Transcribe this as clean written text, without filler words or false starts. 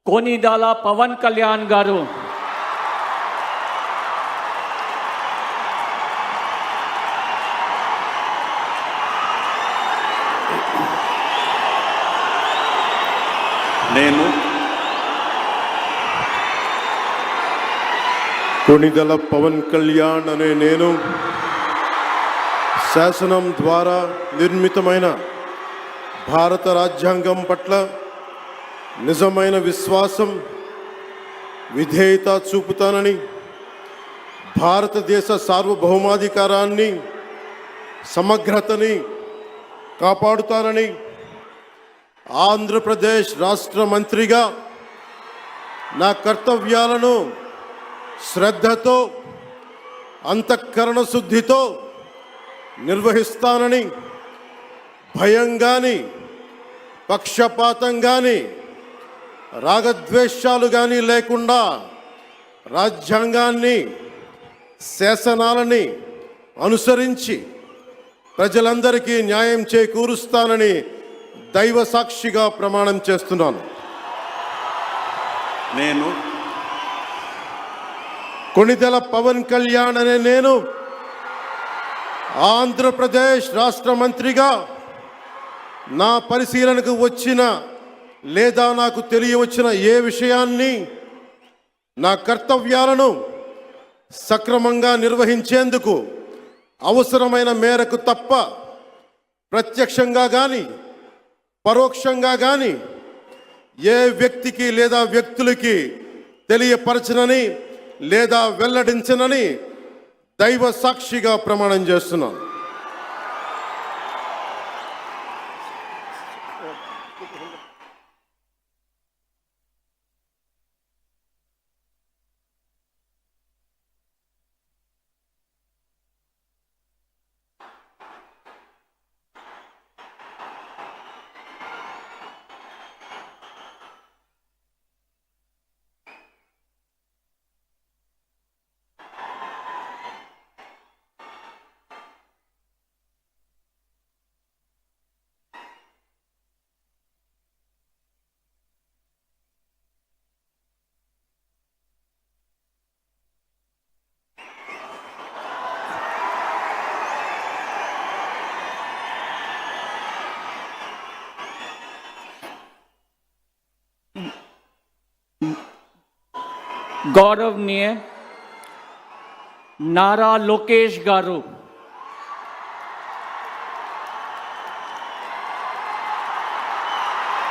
కొనిదల పవన్ కళ్యాణ్ గారు, నేను కొనిదల పవన్ కళ్యాణ్ అనే నేను శాసనం ద్వారా నిర్మితమైన భారత రాజ్యాంగం పట్ల నిజమైన విశ్వాసం, విధేయత చూపుతానని, భారతదేశ సార్వభౌమాధికారాన్ని, సమగ్రతని కాపాడుతానని, ఆంధ్రప్రదేశ్ రాష్ట్ర మంత్రిగా నా కర్తవ్యాలను శ్రద్ధతో, అంతఃకరణ శుద్ధితో నిర్వహిస్తానని, భయం కానీ, పక్షపాతం కానీ, రాగద్వేషాలు కానీ లేకుండా రాజ్యాంగాన్ని, శాసనాలని అనుసరించి ప్రజలందరికీ న్యాయం చేకూరుస్తానని దైవ సాక్షిగా ప్రమాణం చేస్తున్నాను. నేను కొనిదెల పవన్ కళ్యాణ్ అనే నేను ఆంధ్రప్రదేశ్ రాష్ట్ర మంత్రిగా నా పరిశీలనకు వచ్చిన లేదా నాకు తెలియవచ్చిన ఏ విషయాన్ని, నా కర్తవ్యాలను సక్రమంగా నిర్వహించేందుకు అవసరమైన మేరకు తప్ప ప్రత్యక్షంగా కానీ పరోక్షంగా కానీ ఏ వ్యక్తికి లేదా వ్యక్తులకి తెలియపరచనని లేదా వెల్లడించనని దైవ సాక్షిగా ప్రమాణం చేస్తున్నాను. गौरवनीय नारा लोकेश गारू।